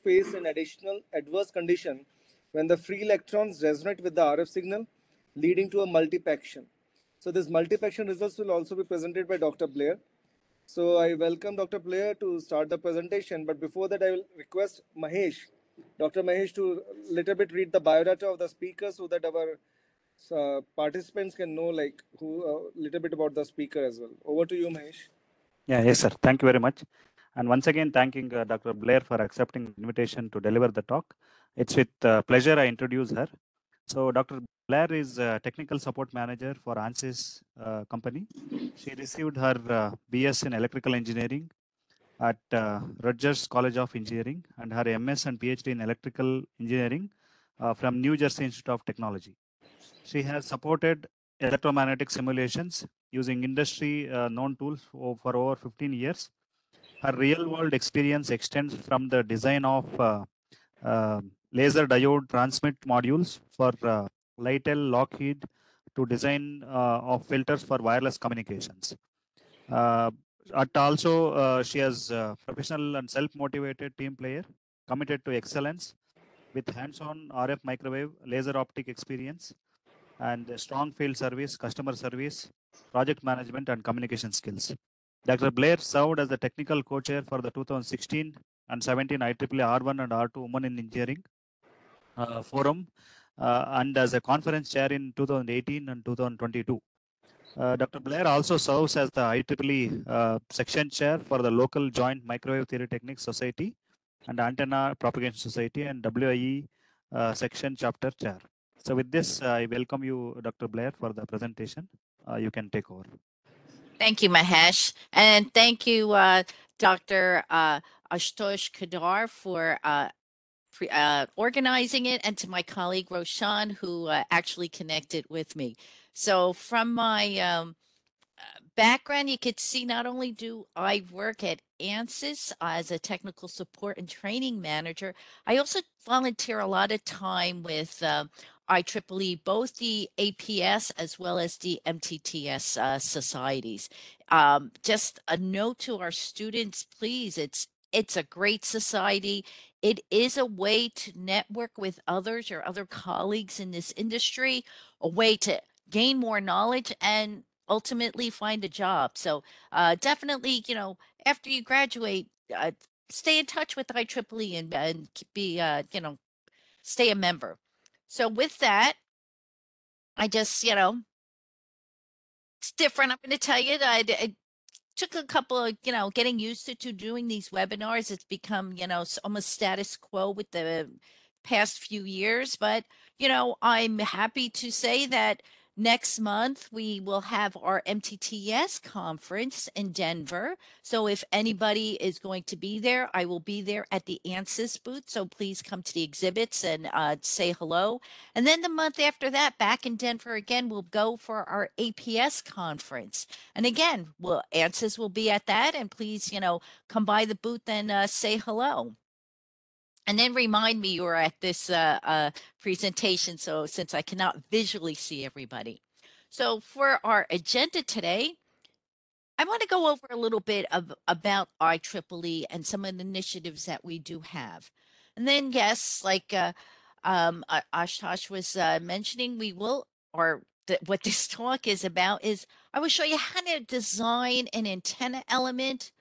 face an additional adverse condition when the free electrons resonate with the RF signal, leading to a multipaction. So this multipaction results will also be presented by Dr. Blair. So I welcome Dr. Blair to start the presentation. But before that, I will request Mahesh, Dr. Mahesh, to little bit read the biodata of the speaker so that our participants can know like who little bit about the speaker as well. Over to you, Mahesh. Yeah, yes, sir. Thank you very much. And once again, thanking Dr. Blair for accepting the invitation to deliver the talk. It's with pleasure I introduce her. So Dr. Blair is a technical support manager for ANSYS company. She received her BS in electrical engineering at Rutgers-College of Engineering and her MS and Ph.D. in electrical engineering from New Jersey Institute of Technology. She has supported electromagnetic simulations using industry known tools for over 15 years. Her real world experience extends from the design of laser diode transmit modules for Lytel, Lockheed to design of filters for wireless communications. She has professional and self-motivated team player committed to excellence with hands-on RF microwave laser optic experience and strong field service, customer service, project management, and communication skills. Dr. Blair served as the technical co-chair for the 2016 and 17 IEEE R1 and R2 Women in Engineering Forum and as a conference chair in 2018 and 2022. Dr. Blair also serves as the IEEE section chair for the local Joint Microwave Theory Techniques Society and Antenna Propagation Society and WIE section chapter chair. So with this, I welcome you, Dr. Blair, for the presentation. You can take over. Thank you, Mahesh. And thank you, Dr. Ashutosh Kadar for organizing it, and to my colleague Roshan, who actually connected with me. So from my background, you could see not only do I work at ANSYS as a technical support and training manager, I also volunteer a lot of time with IEEE, both the APS as well as the MTTS societies. Just a note to our students, please, it's a great society. It is a way to network with others, your other colleagues in this industry, a way to gain more knowledge and ultimately find a job. So definitely, after you graduate, stay in touch with IEEE and be, stay a member. So with that, I just, it's different. I'm going to tell you that I took a couple of, getting used to doing these webinars. It's become, almost status quo with the past few years. But, I'm happy to say that next month we will have our MTTS conference in Denver. So if anybody is going to be there, I will be there at the ANSYS booth. So please come to the exhibits and say hello. And then the month after that, back in Denver again, we'll go for our APS conference. And again, ANSYS will be at that. And please, come by the booth and say hello. And then remind me you are at this presentation, so since I cannot visually see everybody. So for our agenda today, I want to go over a little bit about IEEE and some of the initiatives that we do have. And then, yes, like Ashutosh was mentioning, we will, or what this talk is about is I will show you how to design an antenna element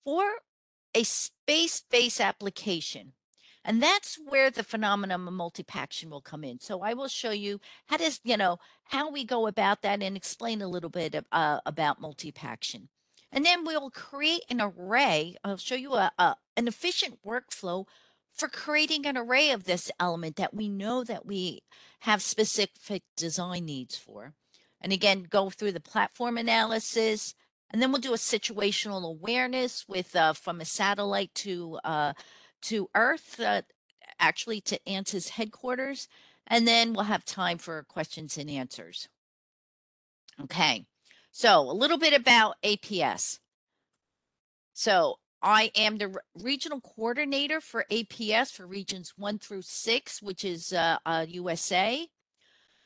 for a space-based application. And that's where the phenomenon of multipaction will come in. So I will show you how we go about that and explain a little bit about multipaction. And then we'll create an array. I'll show you an efficient workflow for creating an array of this element that we know that we have specific design needs for. And again, go through the platform analysis, and then we'll do a situational awareness with from a satellite to Earth, actually to ANSYS headquarters, and then we'll have time for questions and answers. Okay, so a little bit about APS. So I am the regional coordinator for APS for regions 1 through 6, which is USA.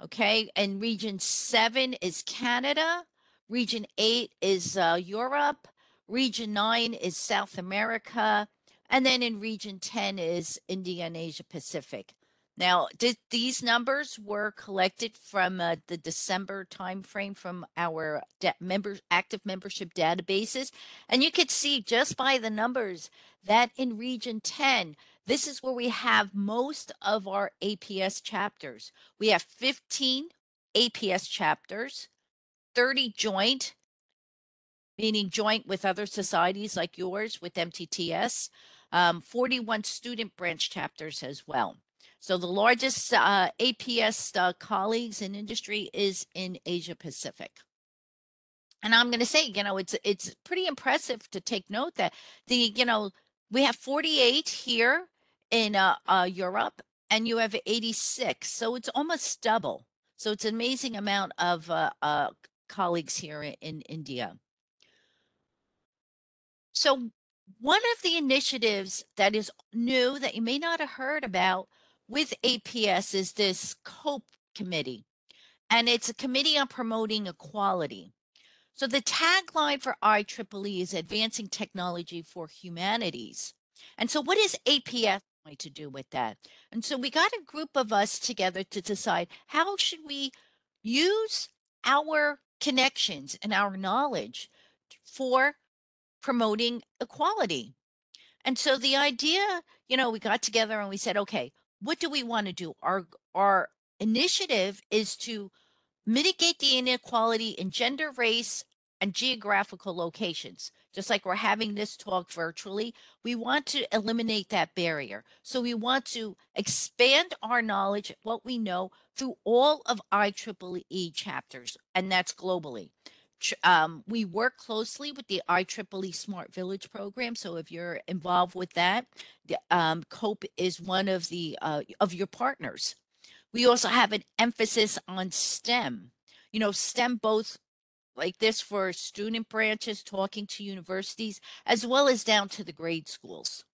Okay, and region 7 is Canada. Region 8 is Europe. Region 9 is South America. And then in region 10 is India and Asia Pacific. Now, these numbers were collected from the December timeframe from our active membership databases. And you could see just by the numbers that in region 10, this is where we have most of our APS chapters. We have 15 APS chapters, 30 joint, meaning joint with other societies like yours with MTTS, 41 student branch chapters as well. So the largest APS colleagues in industry is in Asia Pacific. And I'm going to say, it's pretty impressive to take note that we have 48 here in Europe, and you have 86. So it's almost double. So it's an amazing amount of colleagues here in India. So one of the initiatives that is new that you may not have heard about with APS is this COPE committee, and it's a committee on promoting equality. So the tagline for IEEE is advancing technology for humanities. And so what is APS going to do with that? And so we got a group of us together to decide how should we use our connections and our knowledge for promoting equality. And so the idea, we got together and we said, okay, what do we want to do? Our initiative is to mitigate the inequality in gender, race, and geographical locations. Just like we're having this talk virtually, we want to eliminate that barrier. So we want to expand our knowledge, what we know, through all of IEEE chapters, and that's globally. We work closely with the IEEE Smart Village program. So if you're involved with that, COPE is one of the of your partners. We also have an emphasis on STEM. STEM both like this for student branches talking to universities, as well as down to the grade schools.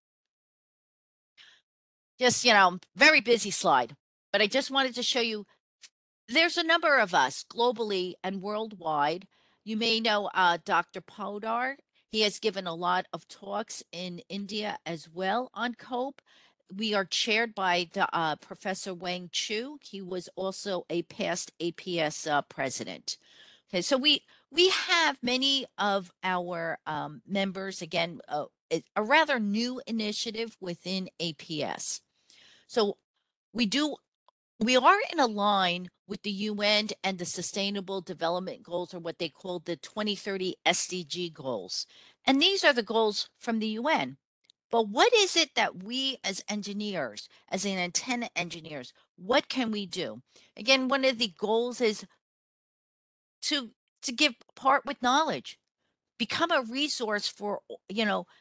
Just, very busy slide, but I just wanted to show you there's a number of us globally and worldwide. You may know Dr. Podar. He has given a lot of talks in India as well on COPE. We are chaired by Professor Wang Chu. He was also a past APS president. Okay, so we have many of our members, again, a rather new initiative within APS. So we are in a line with the UN and the Sustainable Development Goals, or what they call the 2030 SDG goals. And these are the goals from the UN. But what is it that we as engineers, as an antenna engineers, what can we do? Again, one of the goals is to give part with knowledge, become a resource for,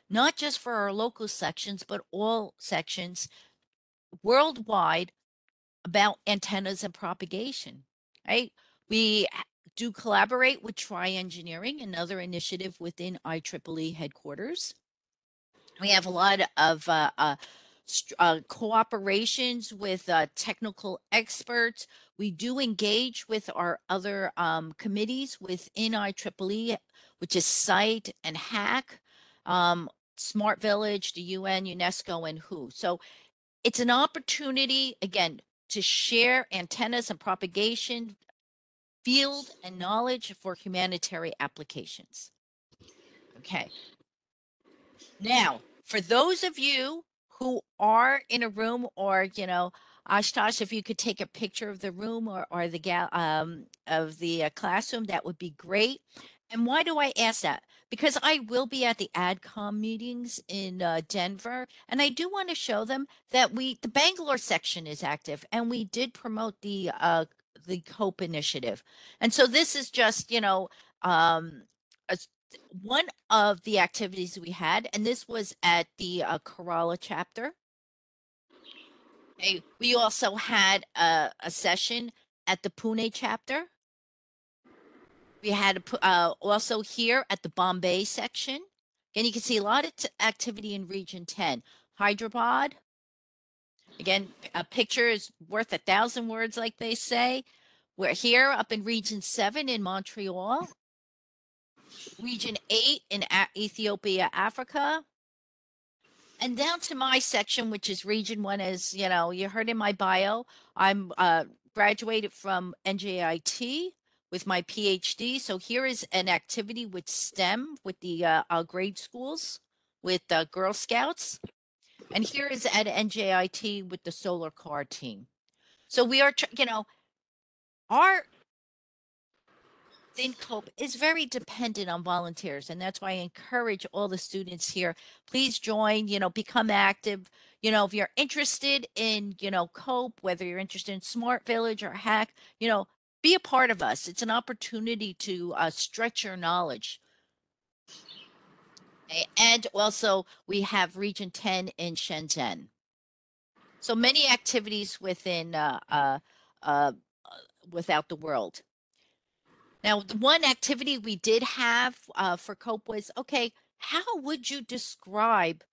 not just for our local sections, but all sections worldwide about antennas and propagation, right? We do collaborate with Tri Engineering, another initiative within IEEE headquarters. We have a lot of cooperations with technical experts. We do engage with our other committees within IEEE, which is SITE and HAC, Smart Village, the UN, UNESCO, and WHO. So it's an opportunity, again, to share antennas and propagation field and knowledge for humanitarian applications. Okay. Now, for those of you who are in a room, or Ashtosh, if you could take a picture of the room or the of the classroom, that would be great. And why do I ask that? Because I will be at the AdCom meetings in Denver, and I do want to show them that the Bangalore section is active, and we did promote the COPE initiative. And so this is just, one of the activities we had, and this was at the Kerala chapter. Okay. We also had a session at the Pune chapter. We had also here at the Bombay section. Again, you can see a lot of activity in Region 10. Hyderabad. Again, a picture is worth 1,000 words, like they say. We're here up in Region 7 in Montreal. Region 8 in Ethiopia, Africa. And down to my section, which is Region 1, as you know, you heard in my bio, I'm graduated from NJIT with my PhD. So here is an activity with STEM, with the grade schools, with Girl Scouts. And here is at NJIT with the solar car team. So we are, you know, our ThinkCope is very dependent on volunteers, and that's why I encourage all the students here. Please join, you know, become active. You know, if you're interested in, you know, Cope, whether you're interested in Smart Village or Hack, you know, be a part of us. It's an opportunity to stretch your knowledge. Okay? And also, we have Region 10 in Shenzhen. So many activities within without the world. Now, the one activity we did have for COPE was, okay, how would you describe,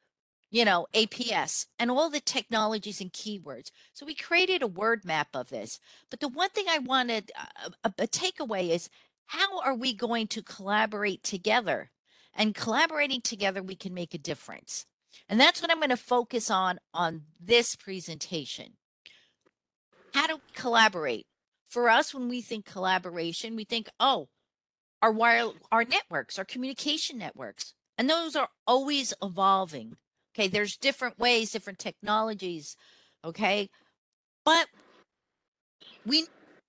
you know, APS and all the technologies and keywords? So we created a word map of this. But the one thing I wanted, a takeaway is, how are we going to collaborate together? And collaborating together, we can make a difference. And that's what I'm going to focus on this presentation. How do we collaborate? For us, when we think collaboration, we think, oh, our networks, our communication networks, and those are always evolving. Okay, there's different ways, different technologies. Okay, but we need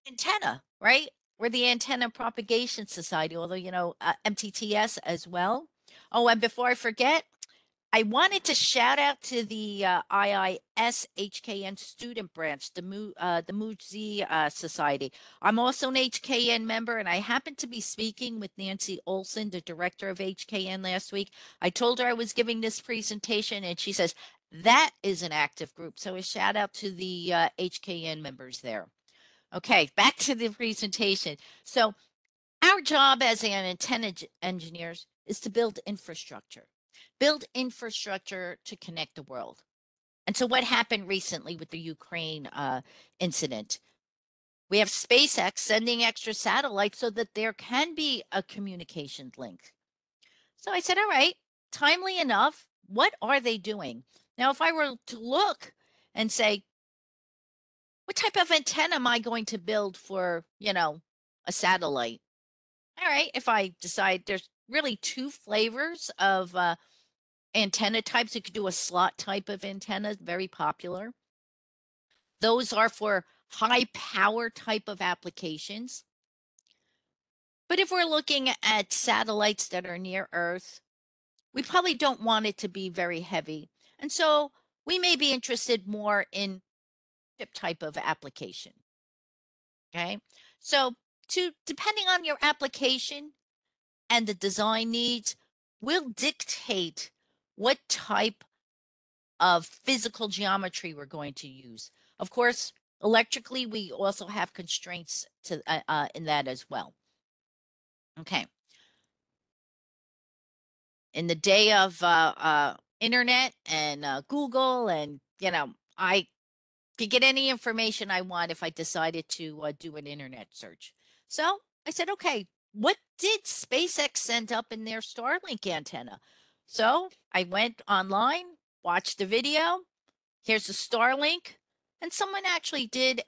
antenna, right? We're the Antenna Propagation Society, although you know MTTS as well. Oh, and before I forget, I wanted to shout out to the IIS HKN student branch, the MUZ Society. I'm also an HKN member, and I happened to be speaking with Nancy Olson, the director of HKN, last week. I told her I was giving this presentation, and she says that is an active group. So a shout out to the HKN members there. Okay, back to the presentation. So our job as an antenna engineers is to build infrastructure to connect the world. And so what happened recently with the Ukraine incident? We have SpaceX sending extra satellites so that there can be a communication link. So I said, all right, timely enough, what are they doing? Now, if I were to look and say, what type of antenna am I going to build for, you know, a satellite? All right, if I decide there's really two flavors of antenna types, you could do a slot type of antenna, very popular. Those are for high power type of applications. But if we're looking at satellites that are near Earth, we probably don't want it to be very heavy. And so we may be interested more in chip type of application. Okay. So depending on your application and the design needs will dictate what type of physical geometry we're going to use. Of course, electrically, we also have constraints to in that as well. Okay. In the day of internet and Google, and you know, I could get any information I want if I decided to do an internet search. So I said, okay, what did SpaceX send up in their Starlink antenna? So I went online, watched the video. Here's the Starlink, and someone actually did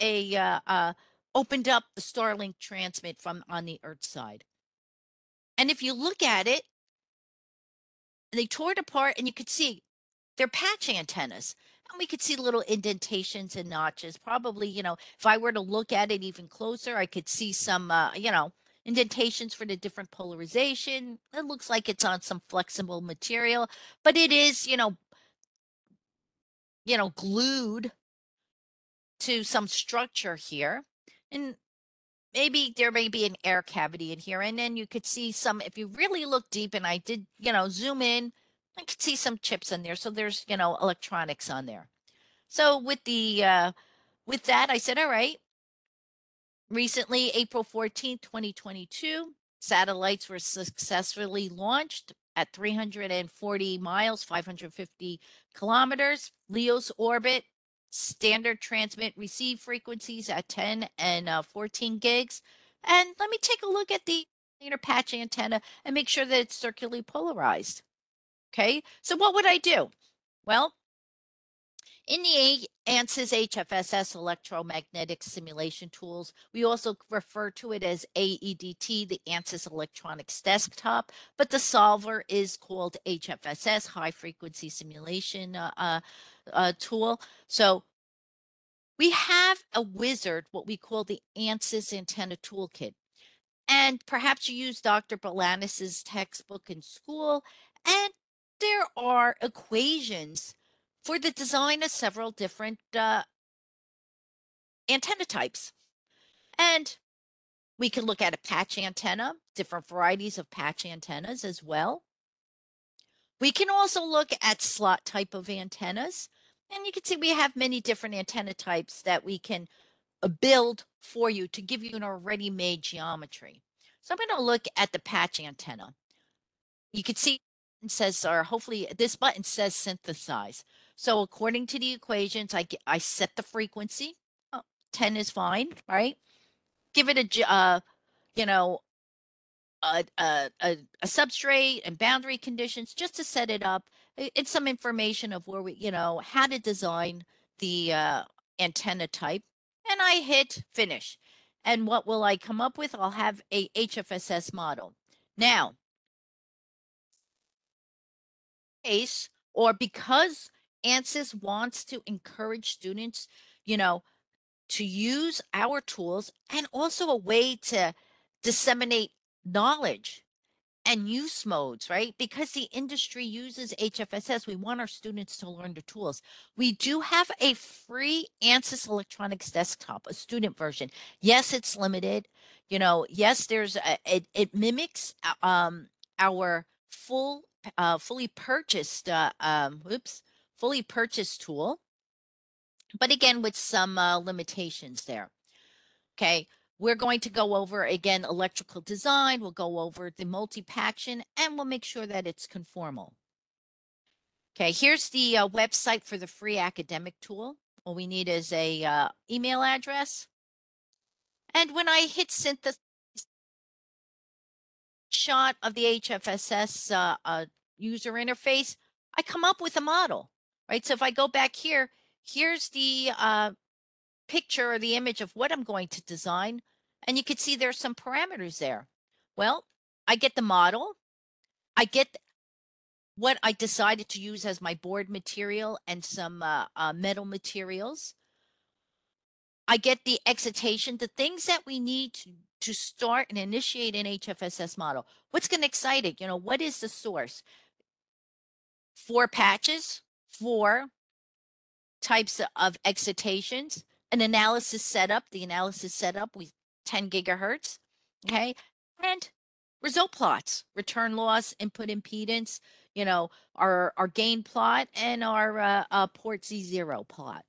opened up the Starlink transmit from on the Earth side. And if you look at it, they tore it apart, and you could see they're patch antennas. And we could see little indentations and notches. Probably, you know, if I were to look at it even closer, I could see some, you know, indentations for the different polarization. It looks like it's on some flexible material, but it is, glued to some structure here. And maybe there may be an air cavity in here. And then you could see some, if you really look deep, and I did, zoom in, I could see some chips in there. So there's, electronics on there. So with that, I said, all right, recently, April 14th, 2022, satellites were successfully launched at 340 miles, 550 kilometers, LEO's orbit, standard transmit receive frequencies at 10 and 14 gigs. And let me take a look at the patch antenna and make sure that it's circularly polarized. Okay, so what would I do? Well, in the ANSYS HFSS electromagnetic simulation tools, we also refer to it as AEDT, the ANSYS Electronics Desktop, but the solver is called HFSS, High Frequency Simulation Tool. So we have a wizard, what we call the ANSYS Antenna Toolkit. And perhaps you use Dr. Balanis's textbook in school, and there are equations for the design of several different antenna types. And we can look at a patch antenna, different varieties of patch antennas as well. We can also look at slot type of antennas. And you can see we have many different antenna types that we can build for you to give you an already made geometry. So I'm going to look at the patch antenna. You can see it says, or hopefully this button says synthesize. So according to the equations, I set the frequency. 10 is fine, right? Give it a, you know, a substrate and boundary conditions just to set it up. It's some information of where we, how to design the antenna type. And I hit finish. And what will I come up with? I'll have a HFSS model. Now, case or because ANSYS wants to encourage students, to use our tools and also a way to disseminate knowledge and use modes, right? Because the industry uses HFSS, we want our students to learn the tools. We do have a free ANSYS Electronics desktop, a student version. Yes, it's limited. Yes, it mimics our fully purchased fully purchased tool, but again with some limitations there. Okay, we're going to go over again electrical design, we'll go over the Multipaction, and we'll make sure that it's conformal. Okay, here's the website for the free academic tool. All we need is a email address. And when I hit synthesize shot of the HFSS user interface, I come up with a model, right? So if I go back here, here's the picture or the image of what I'm going to design. And you can see there's some parameters there. Well, I get the model. I get what I decided to use as my board material and some metal materials. I get the excitation, the things that we need to start and initiate an HFSS model. What's going to excite it? What is the source? 4 patches, 4 types of excitations, an analysis setup. The analysis setup with 10 gigahertz, okay, and result plots, return loss, input impedance, our gain plot, and our port Z0 plot.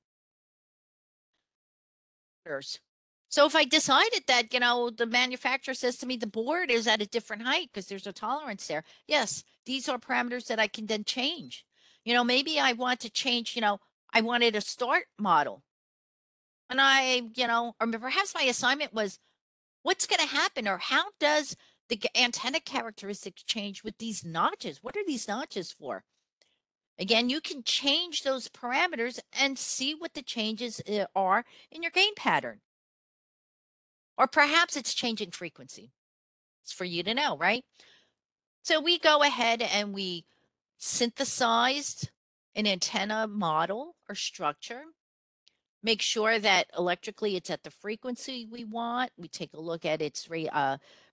So if I decided that, the manufacturer says to me the board is at a different height because there's a tolerance there. Yes, these are parameters that I can then change. Maybe I want to change, I wanted a start model. And or perhaps my assignment was what's going to happen or how does the antenna characteristics change with these notches? What are these notches for? Again, you can change those parameters and see what the changes are in your gain pattern. Or perhaps it's changing frequency. It's for you to know, right? So we go ahead and we synthesized an antenna model or structure. Make sure that electrically it's at the frequency we want. We take a look at its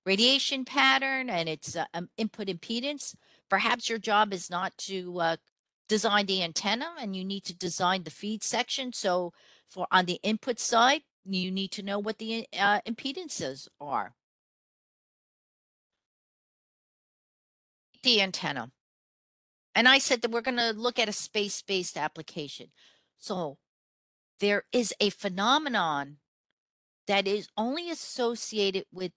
radiation pattern and its input impedance. Perhaps your job is not to design the antenna and you need to design the feed section. So for on the input side, you need to know what the impedances are. The antenna. And I said that we're going to look at a space-based application. So there is a phenomenon that is only associated with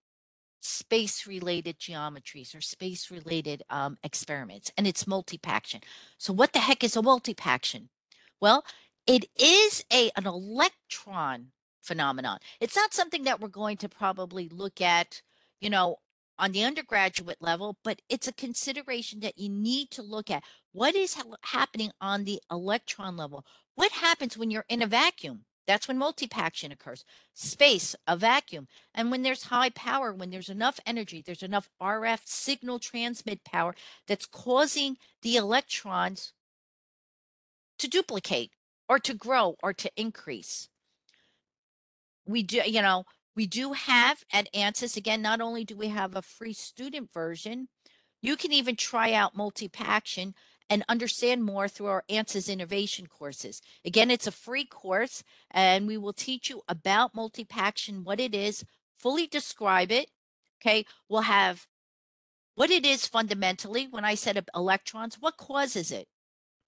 space-related geometries or space-related experiments, and it's multipaction. So what the heck is a multipaction? Well, it is an electron phenomenon. It's not something that we're going to probably look at, on the undergraduate level, but it's a consideration that you need to look at. What is happening on the electron level? What happens when you're in a vacuum? That's when multipaction occurs. Space, a vacuum. And when there's high power, when there's enough energy, there's enough RF signal transmit power that's causing the electrons to duplicate or to grow or to increase. We do have at ANSYS, again, not only do we have a free student version, you can even try out Multipaction and understand more through our ANSYS innovation courses. Again, it's a free course, and we will teach you about Multipaction, what it is, fully describe it. Okay, we'll have what it is fundamentally. When I said electrons, what causes it?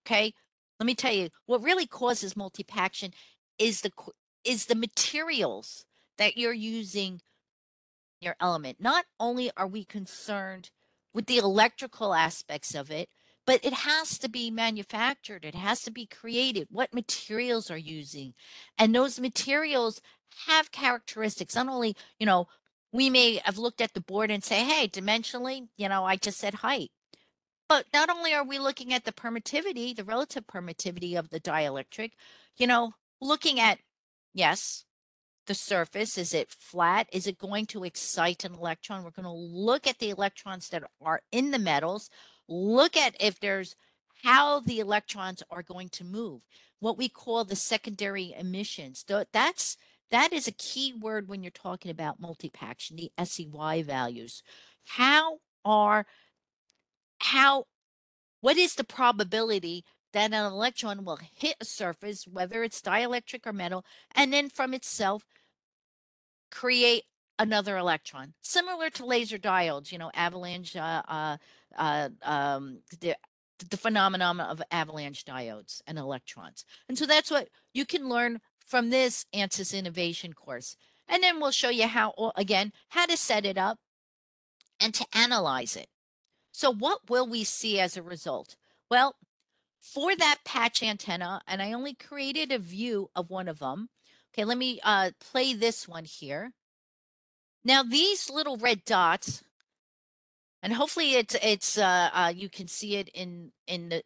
Okay, let me tell you, what really causes multipaction is the materials that you're using in your element. Not only are we concerned with the electrical aspects of it, but it has to be manufactured. It has to be created. What materials are using? And those materials have characteristics. Not only, we may have looked at the board and say, hey, dimensionally, I just said height. But not only are we looking at the permittivity, the relative permittivity of the dielectric, looking at, yes, the surface, is it flat? Is it going to excite an electron? We're going to look at the electrons that are in the metals, look at if there's how the electrons are going to move, what we call the secondary emissions. That is a key word when you're talking about multipaction, the SEY values. What is the probability that an electron will hit a surface, whether it's dielectric or metal, and then from itself create another electron? Similar to laser diodes, avalanche, the phenomenon of avalanche diodes and electrons. And so that's what you can learn from this ANSYS innovation course. And then we'll show you how to set it up and to analyze it. So what will we see as a result? Well, for that patch antenna, and I only created a view of one of them. Okay, let me play this one here. Now these little red dots, and hopefully it's you can see it in the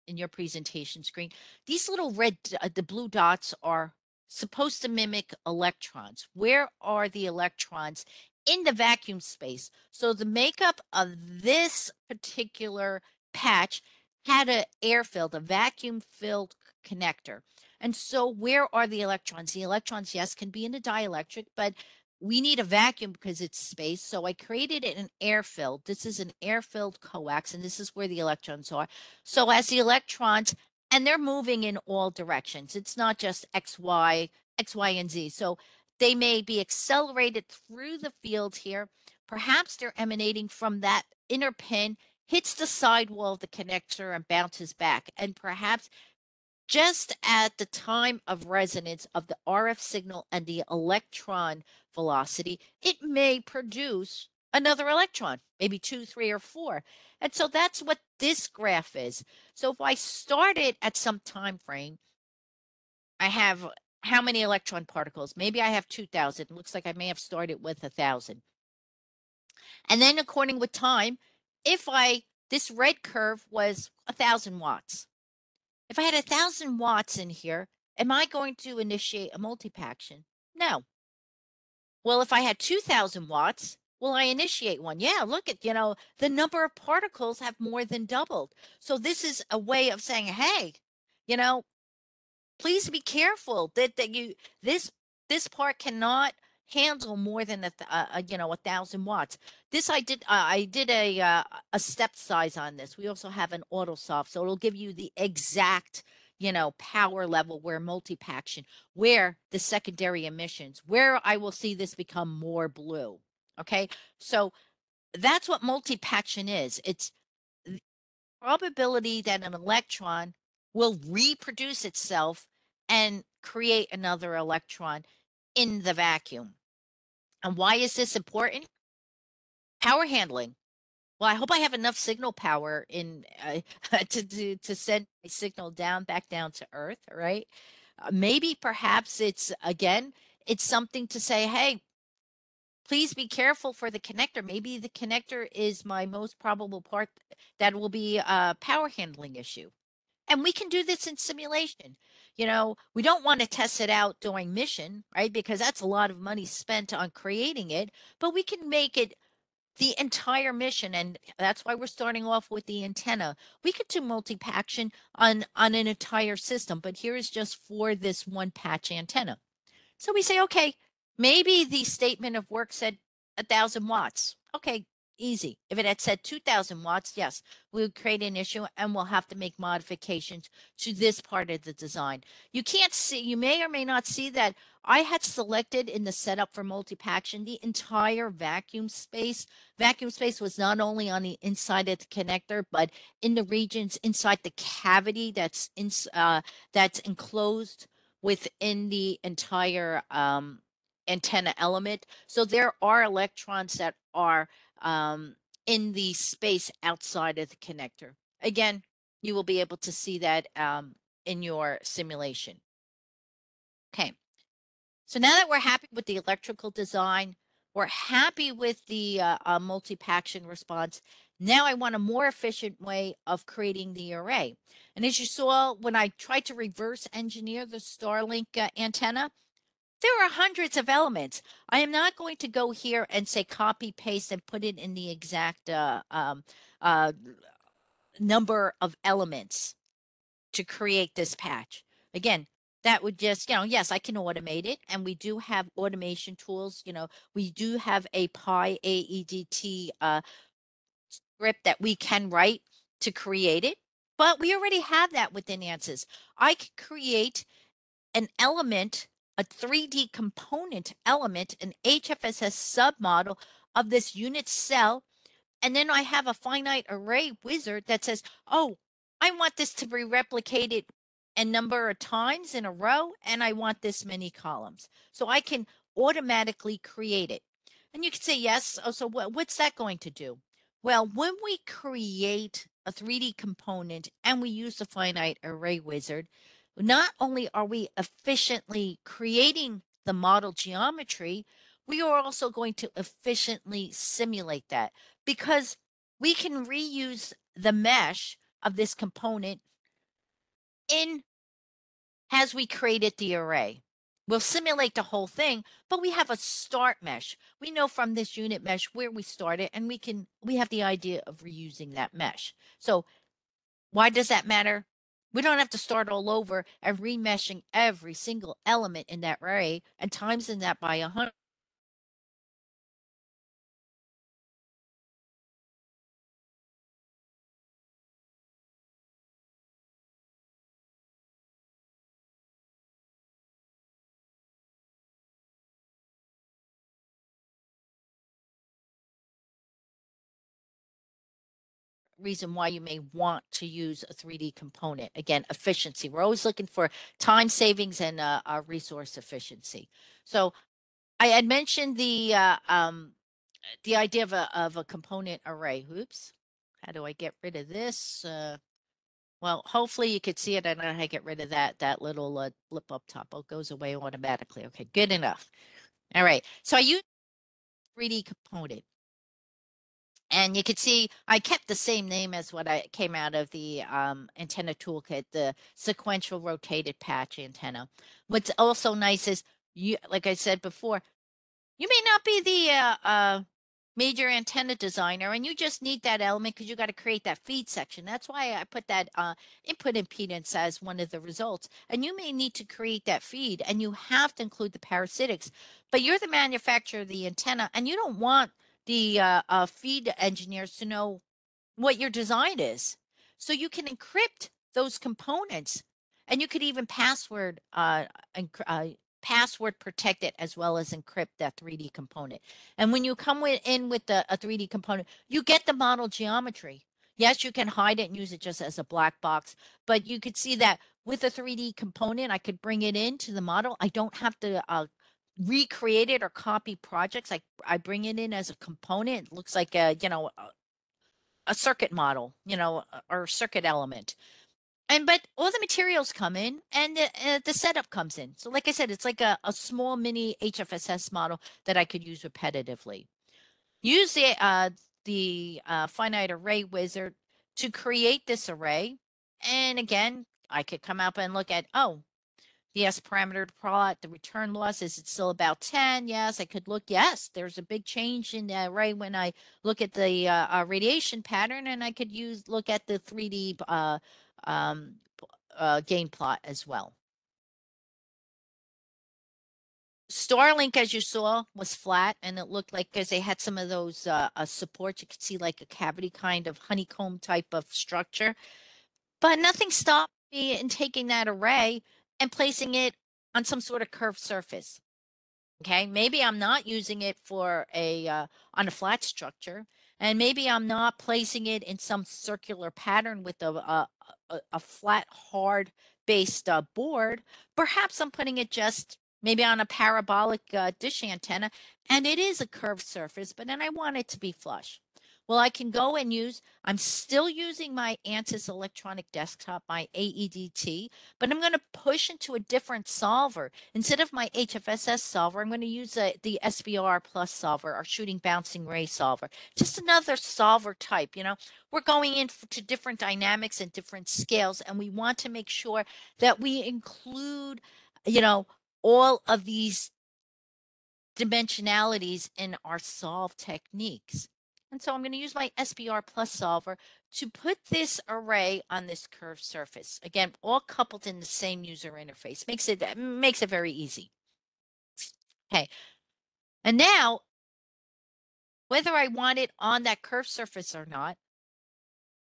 in your presentation screen. These little the blue dots are supposed to mimic electrons. Where are the electrons in the vacuum space? So the makeup of this particular patch had an air filled, a vacuum filled connector. And so where are the electrons? The electrons, yes, can be in a dielectric, but we need a vacuum because it's space. So I created an air filled. This is an air filled coax, and this is where the electrons are. So as the electrons, and they're moving in all directions. It's not just X, Y, and Z. So they may be accelerated through the field here. Perhaps they're emanating from that inner pin, hits the sidewall of the connector and bounces back. And perhaps just at the time of resonance of the RF signal and the electron velocity, it may produce another electron, maybe 2, 3, or 4. And so that's what this graph is. So if I start it at some time frame, I have how many electron particles? Maybe I have 2,000. It looks like I may have started with 1,000. And then according with time, this red curve was 1,000 watts. If I had 1,000 watts in here, am I going to initiate a multipaction? No. Well, if I had 2,000 watts, will I initiate one? Yeah, look at, the number of particles have more than doubled. So this is a way of saying, hey, please be careful that this part cannot handle more than 1,000 watts. This I did a step size on this. We also have an AutoSolve, so it'll give you the exact power level where multipaction, where the secondary emissions, where I will see this become more blue. Okay, so that's what multipaction is. It's the probability that an electron will reproduce itself and create another electron in the vacuum. And why is this important? Power handling. Well, I hope I have enough signal power in to send my signal back down to Earth, right? Maybe perhaps it's something to say, hey, please be careful for the connector. Maybe the connector is my most probable part that will be a power handling issue. And we can do this in simulation. We don't want to test it out during mission, right? Because that's a lot of money spent on creating it, but we can make it the entire mission. And that's why we're starting off with the antenna. We could do multipaction on an entire system, but here is just for this one patch antenna. So we say, okay, maybe the statement of work said 1,000 watts. Okay, easy. If it had said 2,000 watts, yes, we would create an issue and we'll have to make modifications to this part of the design. You can't see, you may or may not see that I had selected in the setup for multipaction the entire vacuum space. Vacuum space was not only on the inside of the connector, but in the regions inside the cavity that's enclosed within the entire antenna element. So there are electrons that are in the space outside of the connector. Again, you will be able to see that in your simulation. Okay. So now that we're happy with the electrical design, we're happy with the multi-paction response. Now I want a more efficient way of creating the array. And as you saw, when I tried to reverse engineer the Starlink antenna, there are hundreds of elements. I am not going to go here and say copy paste and put it in the exact uh, number of elements to create this patch. Again, that would just, yes, I can automate it. And we do have automation tools. We do have a Pi AEDT script that we can write to create it. But we already have that within ANSYS. I can create an element, a 3D component element, an HFSS submodel of this unit cell. And then I have a finite array wizard that says, oh, I want this to be replicated a number of times in a row, and I want this many columns. So I can automatically create it. And you can say, yes. Oh, so what's that going to do? Well, when we create a 3D component and we use the finite array wizard, not only are we efficiently creating the model geometry, we are also going to efficiently simulate that because we can reuse the mesh of this component in as we created the array. We'll simulate the whole thing, but we have a start mesh. We know from this unit mesh where we started, and we have the idea of reusing that mesh. So why does that matter? We don't have to start all over and remeshing every single element in that array and times in that by 100. Reason why you may want to use a 3D component. Again, efficiency. We're always looking for time savings and resource efficiency. So I had mentioned the idea of a component array. Oops. How do I get rid of this? Well, hopefully you could see it. I don't know how to get rid of that little blip up top. Oh, it goes away automatically. Okay, good enough. All right. So I use 3D component. And you could see I kept the same name as what I came out of the antenna toolkit, the sequential rotated patch antenna. What's also nice is like I said before, you may not be the major antenna designer and you just need that element because you got to create that feed section. That's why I put that input impedance as one of the results. And you may need to create that feed and you have to include the parasitics, but you're the manufacturer of the antenna and you don't want the feed engineers to know what your design is. So you can encrypt those components and you could even password protect it as well as encrypt that 3D component. And when you come in with a 3D component, you get the model geometry. Yes, you can hide it and use it just as a black box, but you could see that with a 3D component, I could bring it into the model. I don't have to recreate it or copy projects. I bring it in as a component. It looks like a circuit model, or circuit element. but all the materials come in and the setup comes in. So like I said, it's like a small mini HFSS model that I could use repetitively. Use the finite array wizard to create this array. And again, I could come up and look at, oh, the S parameter plot, the return loss, is it still about 10? Yes, I could look. Yes, there's a big change in the array when I look at the radiation pattern, and I could look at the 3D um, gain plot as well. Starlink, as you saw, was flat, and it looked like, because they had some of those supports, you could see like a cavity kind of honeycomb type of structure. But nothing stopped me in taking that array and placing it on some sort of curved surface. Okay, maybe I'm not using it for on a flat structure, and maybe I'm not placing it in some circular pattern with a flat, hard based board. Perhaps I'm putting it just maybe on a parabolic dish antenna, and it is a curved surface, but then I want it to be flush. Well, I can go and I'm still using my ANSYS electronic desktop, my AEDT, but I'm going to push into a different solver. Instead of my HFSS solver, I'm going to use the SBR plus solver, or shooting bouncing ray solver. Just another solver type. We're going into different dynamics and different scales, and we want to make sure that we include, all of these dimensionalities in our solve techniques. And so I'm going to use my SBR plus solver to put this array on this curved surface. Again, all coupled in the same user interface. Makes it very easy. Okay. And now, whether I want it on that curved surface or not,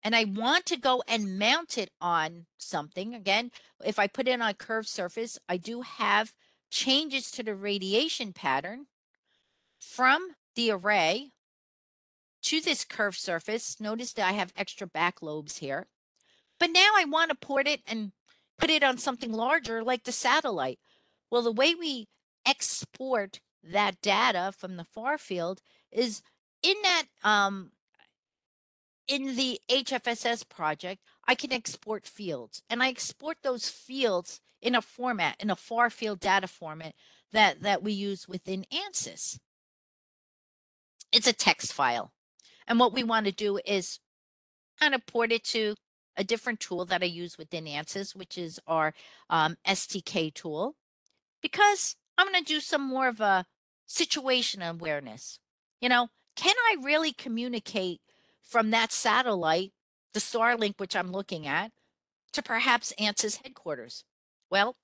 and I want to go and mount it on something, again, if I put it on a curved surface, I do have changes to the radiation pattern from the array to this curved surface. Notice that I have extra back lobes here. But now I want to port it and put it on something larger like the satellite. Well, the way we export that data from the far field is in the HFSS project, I can export fields, and I export those fields in a far field data format that we use within ANSYS. It's a text file. And what we want to do is kind of port it to a different tool that I use within ANSYS, which is our STK tool, because I'm going to do some more of a situation awareness. Can I really communicate from that satellite, the Starlink, which I'm looking at, to perhaps ANSYS headquarters? Well,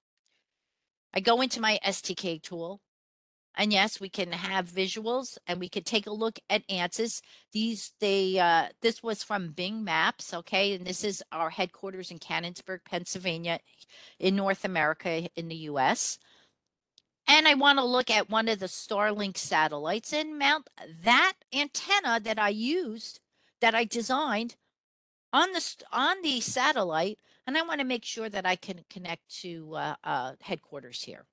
I go into my STK tool, and yes, we can have visuals, and we can take a look at ANSYS. This was from Bing Maps, okay, and this is our headquarters in Canonsburg, Pennsylvania, in North America, in the U.S. And I want to look at one of the Starlink satellites and mount that antenna that I designed on the satellite, and I want to make sure that I can connect to headquarters here.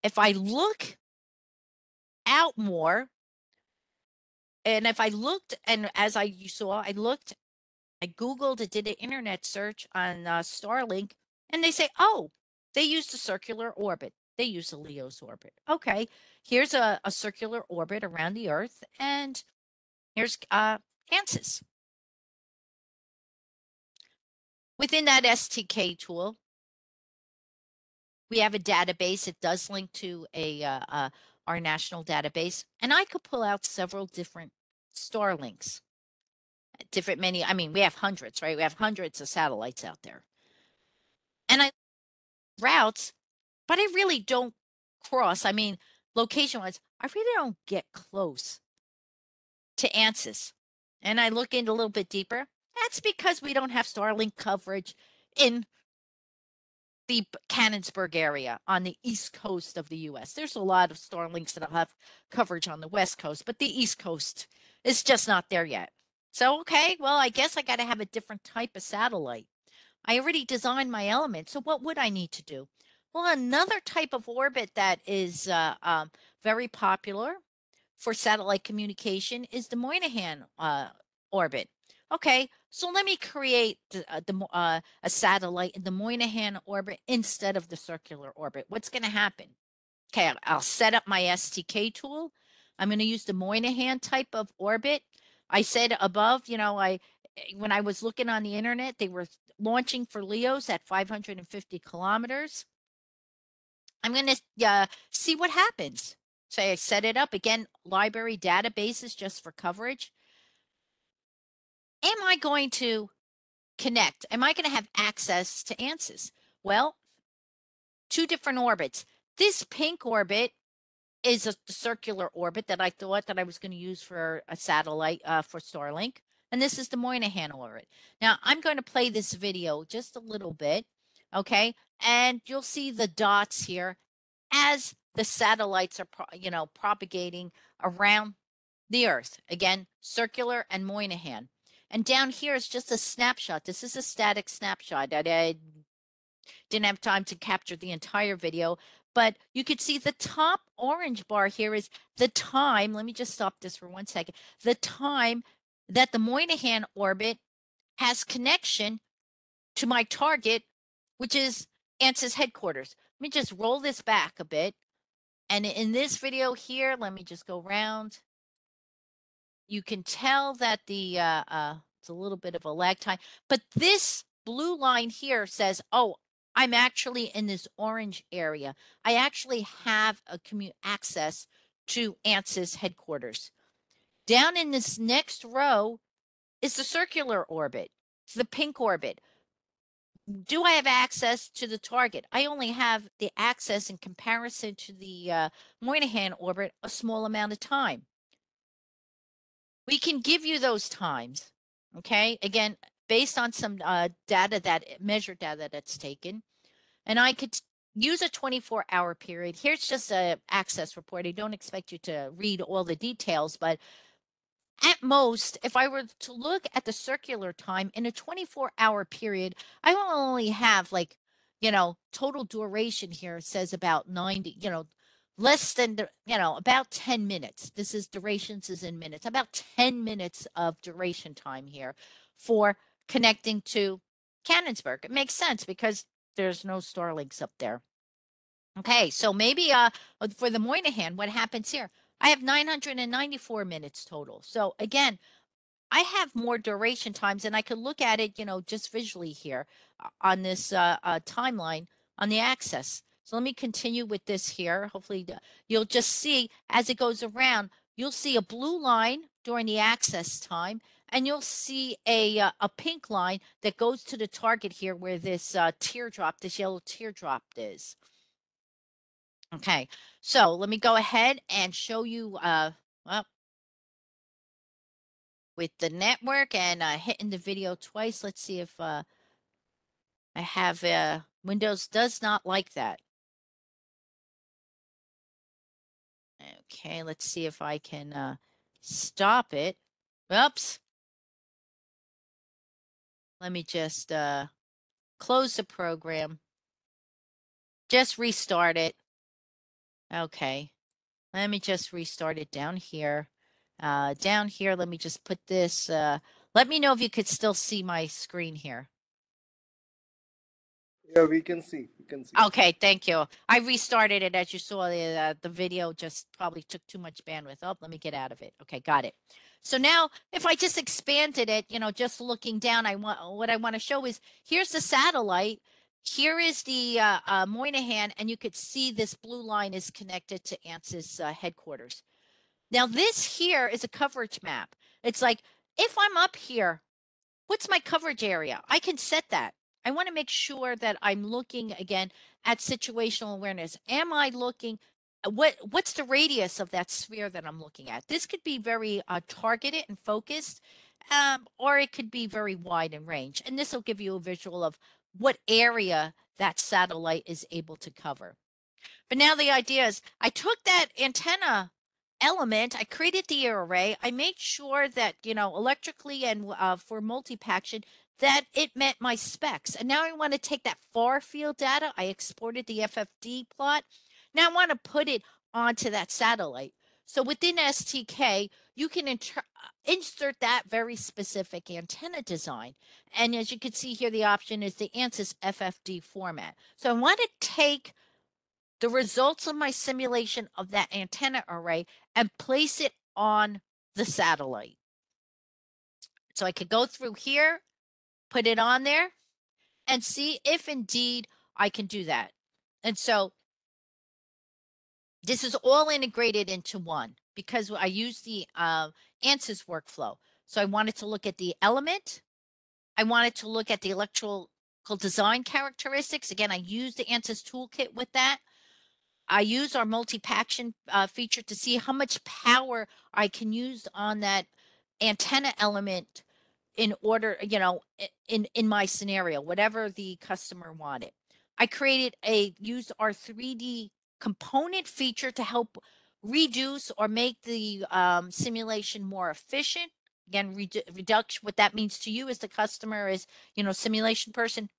If I look out more, and if I looked, and as you saw, I Googled, did an internet search on Starlink, and they say, oh, they used a circular orbit. They use a LEO's orbit. Okay, here's a circular orbit around the Earth, and here's ANSYS. Within that STK tool, we have a database. It does link to our national database, and I could pull out several different Starlinks. We have hundreds, right? We have hundreds of satellites out there. And I routes, but I really don't cross. Location-wise, I really don't get close to ANSYS. And I look in a little bit deeper. That's because we don't have Starlink coverage in the Canonsburg area on the east coast of the US. There's a lot of Starlinks that have coverage on the west coast, but the east coast is just not there yet. So, okay, well, I guess I got to have a different type of satellite. I already designed my element, so what would I need to do? Well, another type of orbit that is very popular for satellite communication is the Moynihan orbit. okay, so let me create a satellite in the Moynihan orbit instead of the circular orbit. What's going to happen? Okay, I'll set up my STK tool. I'm going to use the Moynihan type of orbit. I said above, when I was looking on the internet, they were launching for LEOs at 550 kilometers. I'm going to see what happens. So I set it up again, library databases just for coverage. Am I going to connect? Am I going to have access to ANSYS? Well, two different orbits. This pink orbit is a circular orbit that I thought that I was going to use for a satellite for Starlink. And this is the Moynihan orbit. Now, I'm going to play this video just a little bit, okay? And you'll see the dots here as the satellites are, propagating around the Earth. Again, circular and Moynihan. And down here is just a snapshot. This is a static snapshot. I didn't have time to capture the entire video, but you could see the top orange bar here is the time. Let me just stop this for 1 second. The time that the Moynihan orbit has connection to my target, which is ANSYS headquarters. Let me just roll this back a bit. And in this video here, let me just go around. You can tell that it's a little bit of a lag time, but this blue line here says, oh, I'm actually in this orange area. I actually have a access to ANSYS headquarters. Down in this next row is the circular orbit. It's the pink orbit. Do I have access to the target? I only have the access in comparison to the Moynihan orbit a small amount of time. We can give you those times, okay? Again, based on some measured data that's taken. And I could use a 24-hour period. Here's just a access report. I don't expect you to read all the details, but at most, if I were to look at the circular time in a 24-hour period, I will only have total duration here says about 90, less than, about 10 minutes. This is durations is in minutes, about 10 minutes of duration time here for connecting to Cannonsburg. It makes sense because there's no Starlinks up there. Okay, so maybe for the Moynihan, what happens here? I have 994 minutes total. So again, I have more duration times, and I could look at it, just visually here on this timeline on the axis. So let me continue with this here. Hopefully you'll just see as it goes around, you'll see a blue line during the access time, and you'll see a pink line that goes to the target here where this teardrop, this yellow teardrop is. Okay, so let me go ahead and show you, well, with the network and hitting the video twice. Let's see if I have Windows does not like that. Okay, let's see if I can stop it. Oops. Let me just close the program. Just restart it. Okay. Let me just restart it down here. Down here, let me just put this. Let me know if you could still see my screen here. Yeah, we can see. We can see. Okay, thank you. I restarted it as you saw. The video just probably took too much bandwidth. Oh, let me get out of it. Okay, got it. So now, if I just expanded it, just looking down, what I want to show is here's the satellite. Here is the Moynihan, and you could see this blue line is connected to ANSYS headquarters. Now, this here is a coverage map. It's like if I'm up here, what's my coverage area? I can set that. I want to make sure that I'm looking again at situational awareness. Am I looking what's the radius of that sphere that I'm looking at? This could be very targeted and focused, or it could be very wide in range. And this will give you a visual of what area that satellite is able to cover. But now the idea is I took that antenna element, I created the array, I made sure that, electrically and for Multipaction, that it met my specs. And now I want to take that far field data. I exported the FFD plot. Now I want to put it onto that satellite. So within STK, you can insert that very specific antenna design. And as you can see here, the option is the ANSYS FFD format. So I want to take the results of my simulation of that antenna array and place it on the satellite. So I could go through here, put it on there, and see if indeed I can do that. And so this is all integrated into one because I use the ANSYS workflow. So I wanted to look at the element. I wanted to look at the electrical design characteristics. Again, I used the ANSYS toolkit with that. I use our Multipaction feature to see how much power I can use on that antenna element in order, in my scenario, whatever the customer wanted. I used our 3D component feature to help reduce or make the simulation more efficient. Again, reduction, what that means to you as the customer is, simulation person,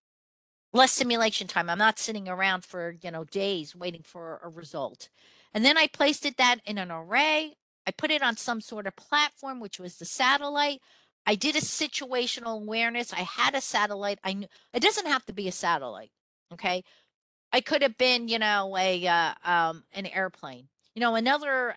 less simulation time. I'm not sitting around for, days waiting for a result. And then I placed that in an array. I put it on some sort of platform, which was the satellite. I did a situational awareness. I had a satellite. I knew it doesn't have to be a satellite. Okay. I could have been, an airplane. Another,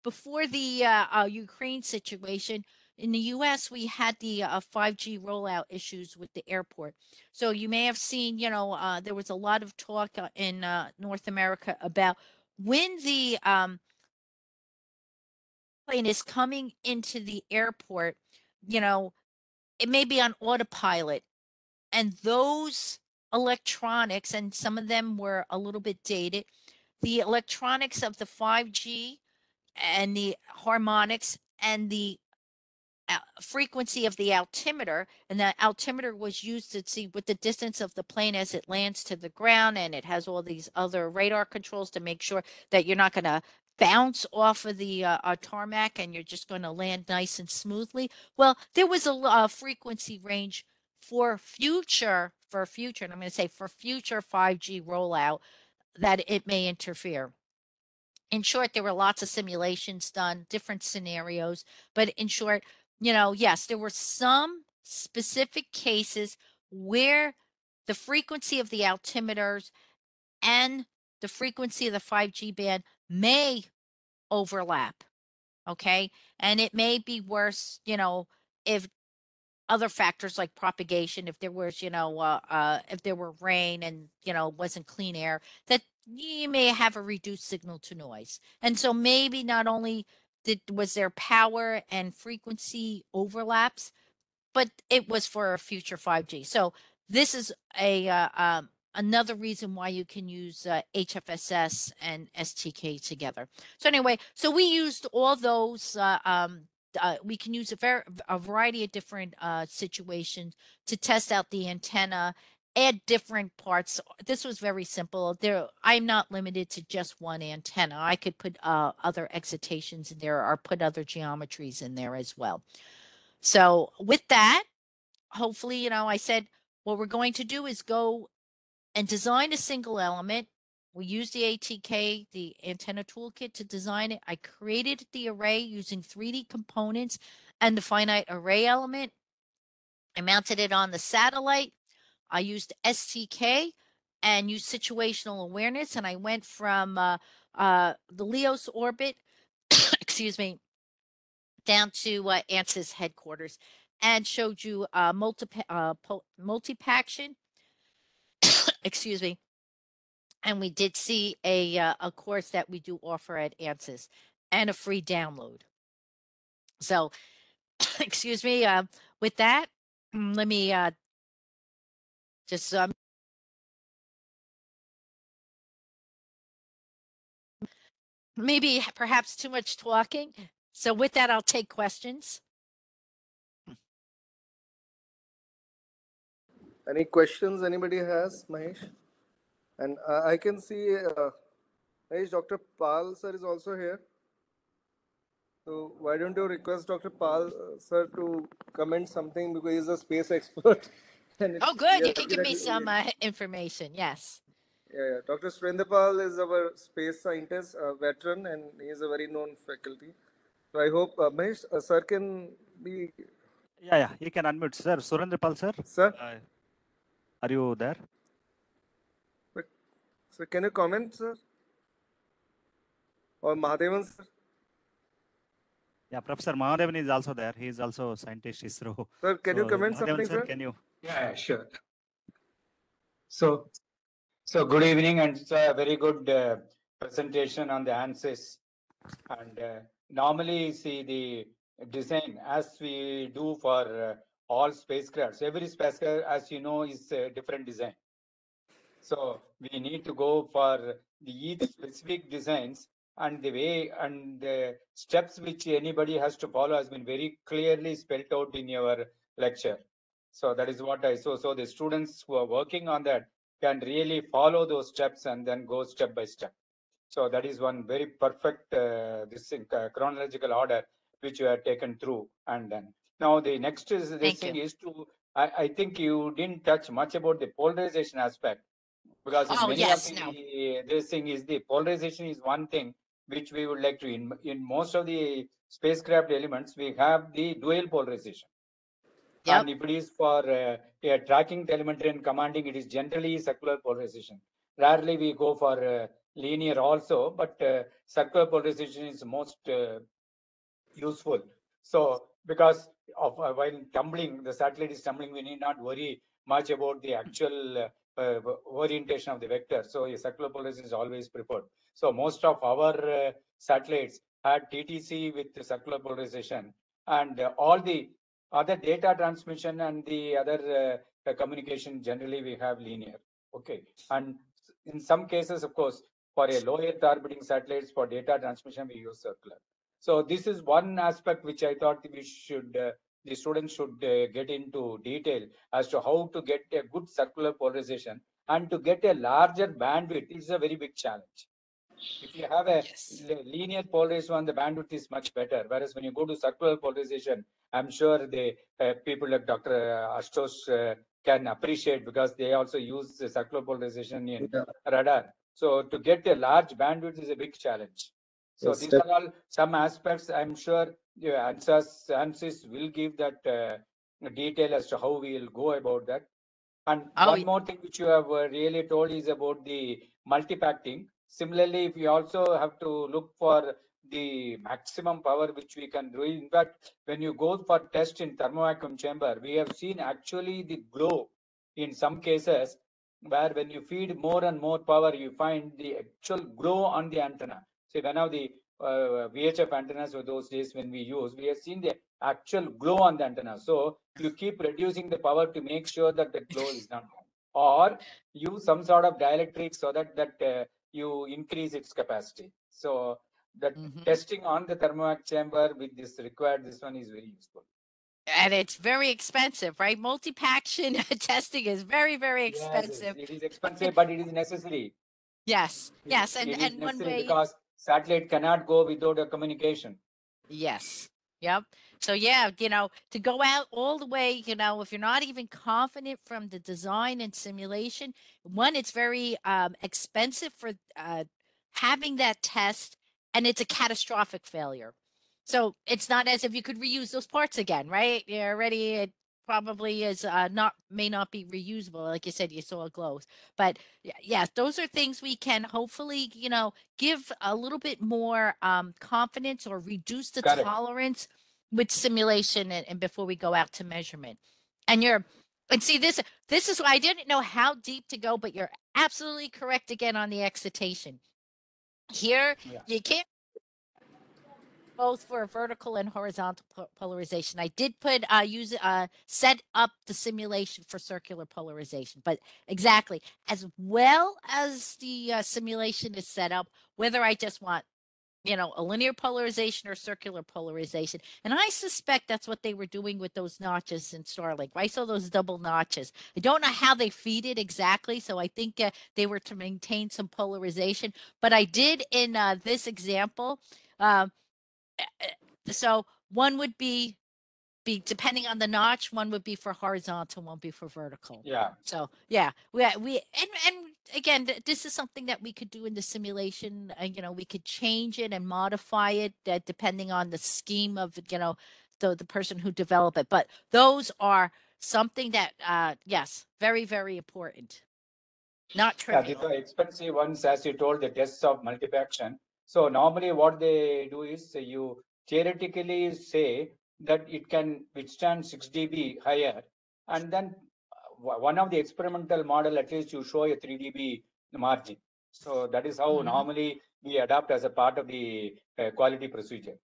before the Ukraine situation in the U.S., we had the 5G rollout issues with the airport. So you may have seen, there was a lot of talk in North America about when the plane is coming into the airport, it may be on autopilot, and those electronics, and some of them were a little bit dated, the electronics of the 5G and the harmonics and the frequency of the altimeter, and that altimeter was used to see what the distance of the plane as it lands to the ground, and it has all these other radar controls to make sure that you're not going to bounce off of the tarmac and you're just going to land nice and smoothly. Well, there was a frequency range for future, and I'm going to say for future 5G rollout, that it may interfere. In short, there were lots of simulations done, different scenarios, but in short, yes, there were some specific cases where the frequency of the altimeters and the frequency of the 5G band may overlap. Okay. And it may be worse, if other factors like propagation, if there was, if there were rain and, wasn't clean air, that you may have a reduced signal to noise. And so maybe not only was there power and frequency overlaps, but it was for a future 5G. So this is another reason why you can use HFSS and STK together. So anyway, so we used all those. We can use a variety of different situations to test out the antenna, add different parts. This was very simple. I'm not limited to just one antenna. I could put other excitations in there or put other geometries in there as well. So with that, hopefully, I said what we're going to do is go and design a single element. We use the ATK, the antenna toolkit, to design it. I created the array using 3D components and the finite array element. I mounted it on the satellite. I used STK and used situational awareness, and I went from the LEOS orbit, excuse me, down to ANSYS headquarters, and showed you Multipaction, excuse me, and we did see a course that we do offer at ANSYS and a free download. So, excuse me, with that, let me just maybe perhaps too much talking. So with that, I'll take questions. Any questions anybody has, Mahesh? And I can see, Mahesh, Dr. Pal sir is also here. So why don't you request Dr. Pal sir to comment something, because he's a space expert. Oh, good. You can give me some information. Yes. Yeah. Dr. Surendra is our space scientist, veteran, and he is a very known faculty. So I hope Mahesh, sir can be. Yeah, you can unmute, sir. Surendrapal, sir. Sir, Are you there? so can you comment, sir? Or Mahadevan, sir? Yeah, Professor Mahadevan is also there. He is also scientist ISRO. Sir, can you comment Mahadevan, something, sir? sir? Can you? Yeah, sure. So good evening, and it's a very good presentation on the ANSYS. And normally, see the design as we do for all spacecrafts. Every spacecraft, as you know, is a different design. So we need to go for each specific designs, and the way and the steps which anybody has to follow has been very clearly spelled out in your lecture. So that is what I saw. So the students who are working on that can really follow those steps and then go step by step. So that is one very perfect chronological order which you have taken through. And then now the next is this thing is to I think you didn't touch much about the polarization aspect, because in many of the this thing is the polarization is one thing which we would like to in most of the spacecraft elements we have the dual polarization. Yep. And if it is for a tracking telemetry and commanding, it is generally circular polarization. Rarely we go for linear also, but circular polarization is most useful. So because of while tumbling, the satellite is tumbling, we need not worry much about the actual orientation of the vector. So a circular polarization is always preferred. So most of our satellites had TTC with the circular polarization, and all the other data transmission and the other communication generally we have linear. Okay, and in some cases, of course, for a low Earth orbiting satellites for data transmission we use circular. So this is one aspect which I thought we should, the students should get into detail as to how to get a good circular polarization and to get a larger bandwidth. It's a very big challenge. If you have a linear polarized one, the bandwidth is much better. Whereas when you go to circular polarization, I'm sure the people like Dr. Ashutosh can appreciate, because they also use the circular polarization in radar. So to get a large bandwidth is a big challenge. So these are all some aspects. I'm sure ANSYS will give that detail as to how we will go about that. And one more thing which you have really told is about the multipacking. Similarly, if we also have to look for the maximum power which we can do. In fact, when you go for test in thermovacuum chamber, we have seen actually the glow in some cases, where when you feed more and more power, you find the actual glow on the antenna. See, one of the VHF antennas of those days when we use, we have seen the actual glow on the antenna. So you keep reducing the power to make sure that the glow is not on, or use some sort of dielectric so that you increase its capacity. So that testing on the thermovac chamber with this required, this one is very useful. And it's very expensive, right? Multipaction testing is very, very expensive. Yes, it is expensive, but it is necessary. Yes, yes, it is and one necessary way, because satellite cannot go without a communication. yes, yep. So yeah, to go out all the way, if you're not even confident from the design and simulation, one, it's very expensive for having that test, and it's a catastrophic failure. So it's not as if you could reuse those parts again, right? You're already, it probably is may not be reusable. Like you said, you saw it glows. But yeah, those are things we can hopefully, give a little bit more confidence or reduce the tolerance with simulation and before we go out to measurement. And see this is why I didn't know how deep to go, but you're absolutely correct again on the excitation. Here, you can't both for vertical and horizontal polarization. I did put set up the simulation for circular polarization, but exactly as well as the simulation is set up, whether I just want a linear polarization or circular polarization. And I suspect that's what they were doing with those notches in Starlink. I saw those double notches. I don't know how they feed it exactly, so I think they were to maintain some polarization. But I did in this example. So one would be depending on the notch, one would be for horizontal, one would be for vertical. Yeah. So yeah, we and again, this is something that we could do in the simulation. You know, we could change it and modify it depending on the scheme of, you know, the person who developed it. But those are something that, yes, very, very important. Not Yeah, these trivial. are expensive ones, as you told, the tests of multipaction. So normally what they do is you theoretically say that it can withstand 6 dB higher, and then one of the experimental model, at least you show a 3 dB margin. So that is how normally we adapt as a part of the quality procedure.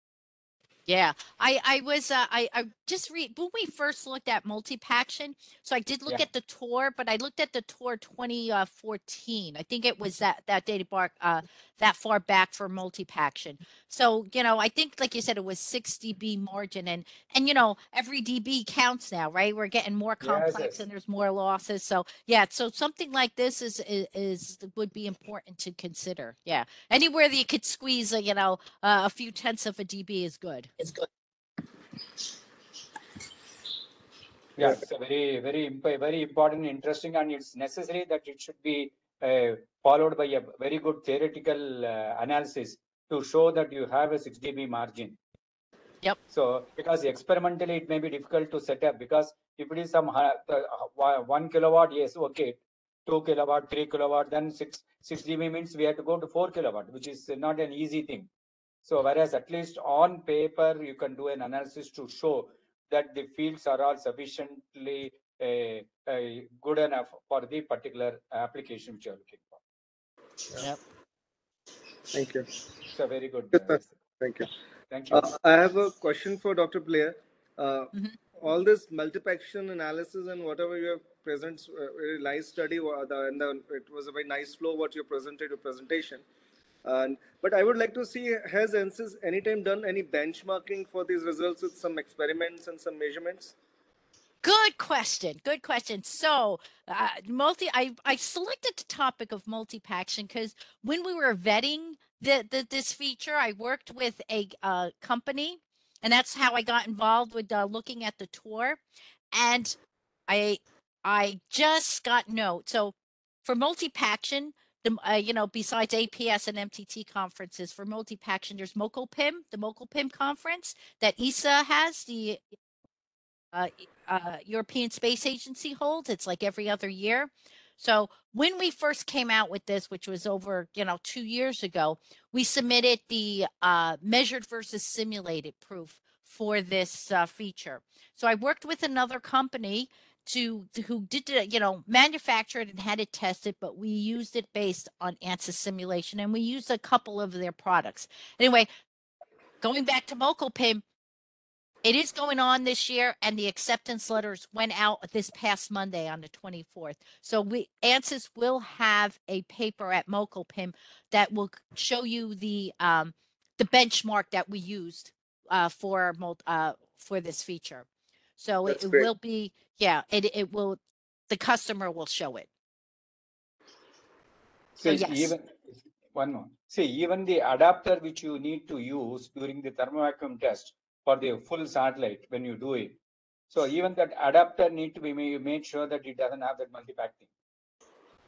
Yeah, I was I just when we first looked at Multipaction. So I did look Yeah. at the tour, but I looked at the tour 2014. I think it was that data bar that far back for Multipaction. So, you know, I think like you said, it was 6 dB margin, and you know, every dB counts now, right? We're getting more Yes, complex yes. and there's more losses. So yeah, so something like this is would be important to consider. Yeah, anywhere that you could squeeze a, you know, a few tenths of a dB is good. Yeah, it's a very important, interesting, and it's necessary that it should be followed by a very good theoretical analysis to show that you have a 6 dB margin. Yep. So, because experimentally it may be difficult to set up, because if it is some 1 kilowatt, yes, okay, 2 kilowatt, 3 kilowatt, then 6 dB means we have to go to 4 kilowatt, which is not an easy thing. So, whereas at least on paper you can do an analysis to show that the fields are all sufficiently good enough for the particular application which you are looking for. Yep. Thank you. It's a very good. Yes, sir. Yes. Thank you. Thank you. I have a question for Dr. Blair. Mhm. All this multipaction analysis and whatever you have present, very nice study, it was a very nice flow what you presented your presentation. But I would like to see, has ANSYS anytime done any benchmarking for these results with some experiments and some measurements? Good question. Good question. So, I selected the topic of multi-paction because when we were vetting this feature, I worked with a company, and that's how I got involved with looking at the tour. And I I just got note. So for multi-paction, you know, besides APS and MTT conferences, for multi-paction, there's MocoPIM, the MocoPIM conference that ESA has, the European Space Agency holds. It's like every other year. So when we first came out with this, which was over, you know, 2 years ago, we submitted the measured versus simulated proof for this feature. So I worked with another company who did, you know, manufacture it and had it tested, but we used it based on ANSYS simulation, and we used a couple of their products. Anyway, going back to MocoPIM, it is going on this year, and the acceptance letters went out this past Monday on the 24th. So ANSYS will have a paper at MocoPIM that will show you the benchmark that we used for this feature. So it great. will be, yeah, it will, the customer will show it. So See, yes. even one more. See, even the adapter which you need to use during the thermovacuum test for the full satellite when you do it. So even that adapter need to be made sure that it doesn't have that multipack-thing.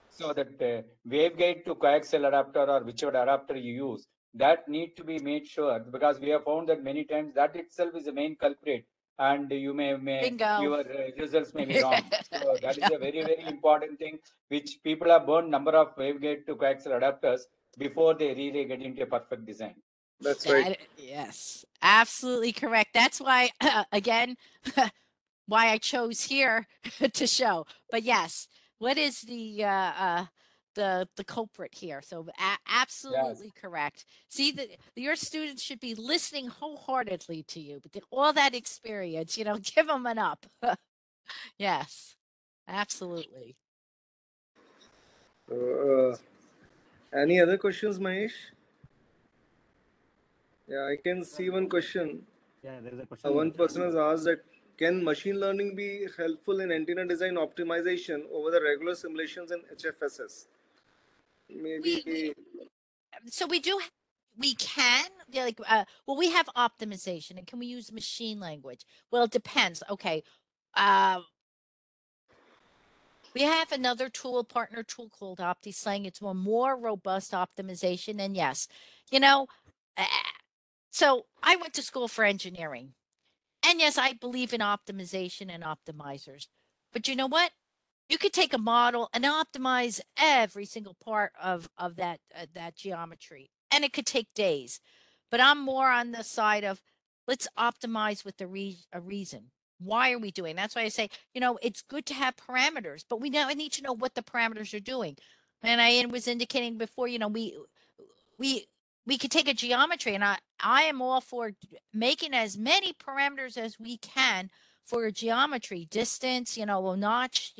So that waveguide to coaxial adapter or whichever adapter you use, that need to be made sure, because we have found that many times that itself is the main culprit, and you may Bingo. your results may be wrong. So that is a very important thing which people have burned number of waveguide to coaxial adapters before they really get into a perfect design. That's right. Yes, absolutely correct. That's why, again, why I chose here to show. But yes, what is the culprit here? So absolutely correct. See, your students should be listening wholeheartedly to you, but all that experience, you know, give them an up. Yes, absolutely. Any other questions, Mahesh? Yeah, I can see one question. Yeah, there is a question. One person has asked that, can machine learning be helpful in antenna design optimization over the regular simulations in HFSS? Maybe. So we do. We can, yeah, like, well, we have optimization, and can we use machine language? Well, it depends. Okay. We have another tool, partner tool called OptiSlang. It's more robust optimization. And yes, you know, uh, so I went to school for engineering. And yes, I believe in optimization and optimizers. But you know what? You could take a model and optimize every single part of that geometry, and it could take days. But I'm more on the side of let's optimize with a reason. Why are we doing? That's why I say, it's good to have parameters, but we now need to know what the parameters are doing. And I was indicating before, we we could take a geometry, and I am all for making as many parameters as we can for a geometry, distance, a notch,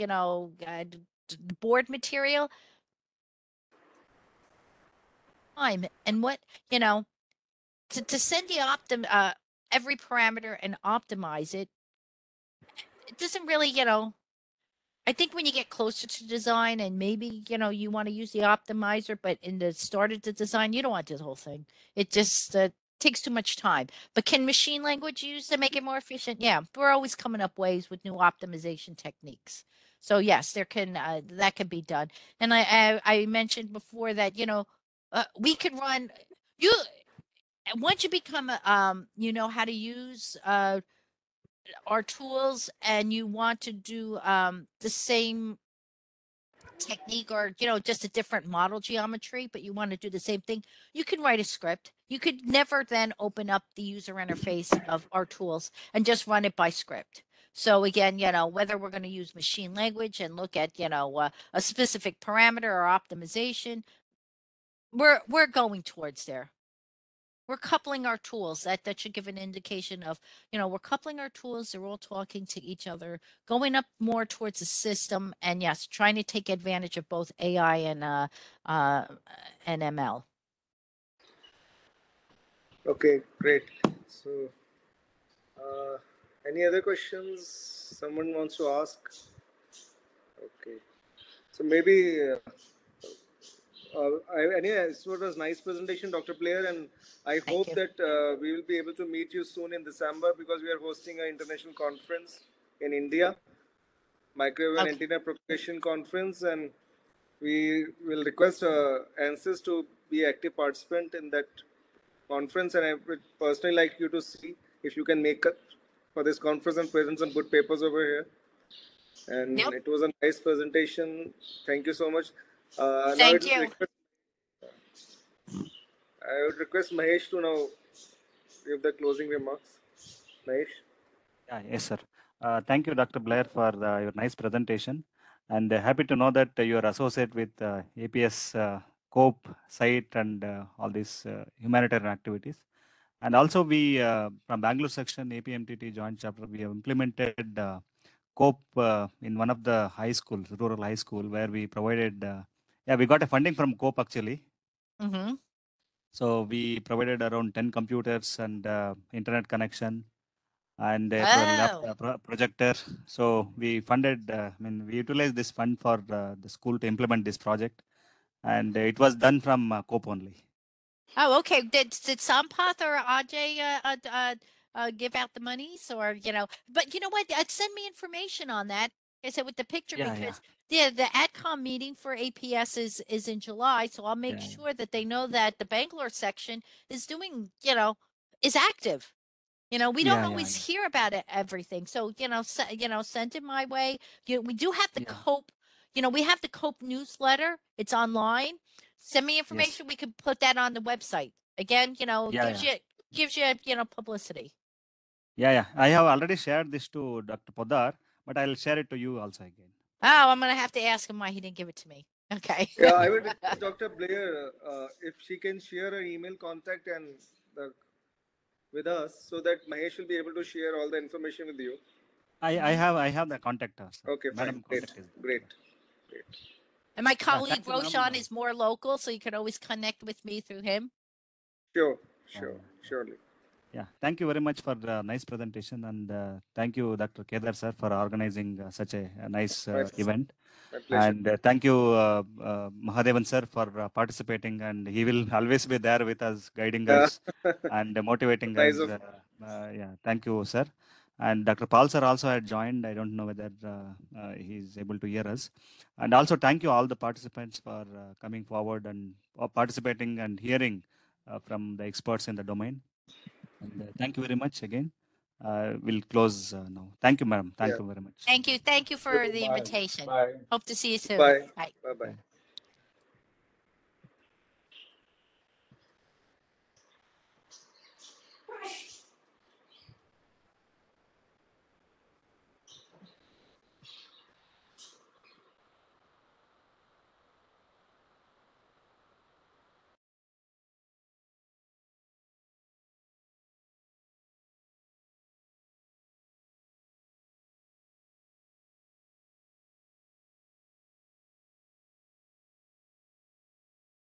board material, time, and what, to send the every parameter and optimize it. It doesn't really, I think when you get closer to design and maybe, you want to use the optimizer, but in the start of the design, you don't want this whole thing. It just takes too much time. But can machine language use to make it more efficient? Yeah, we're always coming up ways with new optimization techniques. So yes, that can be done. And I mentioned before that, we could run you once you become you know how to use our tools and you want to do the same technique or just a different model geometry, but you want to do the same thing, you can write a script. You could never then open up the user interface of our tools and just run it by script. So again, whether we're going to use machine language and look at a specific parameter or optimization, we're going towards there. We're coupling our tools. That should give an indication of, we're coupling our tools. They're all talking to each other, going up more towards the system, and yes, trying to take advantage of both AI and ML. Okay, great. So, any other questions someone wants to ask? Okay. So maybe, anyway, so it was nice presentation, Dr. Blair, and I Thank hope you. that we will be able to meet you soon in December because we are hosting an international conference in India, Microwave and Okay. Antenna Propagation Conference, and we will request ANSYS to be active participant in that conference, and I would personally like you to see if you can make it for this conference and present some good papers over here. And Yep. it was a nice presentation. Thank you so much. Now Thank you. I would request Mahesh to now give the closing remarks. Mahesh. Yeah, yes, sir. Thank you, Dr. Blair, for your nice presentation. And happy to know that you are associated with APS COPE site and all these humanitarian activities. And also we, from Bangalore section, APMTT joint chapter, we have implemented COPE in one of the high schools, rural high school, where we provided, we got a funding from COPE actually. Mm-hmm. So we provided around 10 computers and internet connection and a projector. So we funded, we utilized this fund for the school to implement this project. And it was done from COPE only. Oh, okay. Did Sampath or Ajay give out the monies, or But you know what? Send me information on that. I said with the picture because the AdCom meeting for APS is in July, so I'll make sure that they know that the Bangalore section is doing is active. We don't always hear about it, everything. So, send it my way. We do have the COPE, we have the COPE newsletter. It's online. Send me information. We could put that on the website. Again, gives you, publicity. Yeah. I have already shared this to Dr. Podar, but I'll share it to you also again. Oh, I'm going to have to ask him why he didn't give it to me. Okay. Yeah, I would request Dr. Blair if she can share her email contact and with us so that Mahesh will be able to share all the information with you. I have the contact. Okay, Madam fine. Great. contact is there. Great. And my colleague Thank you, Roshan is more local, so you can always connect with me through him. Sure. Surely. Yeah, thank you very much for the nice presentation, and thank you, Dr. Kedar sir, for organizing such a nice event. My pleasure. And thank you, Mahadevan sir, for participating, and he will always be there with us, guiding us and motivating Nice us. of Thank you, sir. And Dr. Paul sir also had joined. I don't know whether he's able to hear us. And also thank you all the participants for coming forward and participating and hearing from the experts in the domain. And thank you very much again. We'll close now. Thank you, madam. Thank you very much. Thank you. Thank you for the Bye. invitation. Bye. Hope to see you soon. Bye. Bye. Bye. Bye. Bye.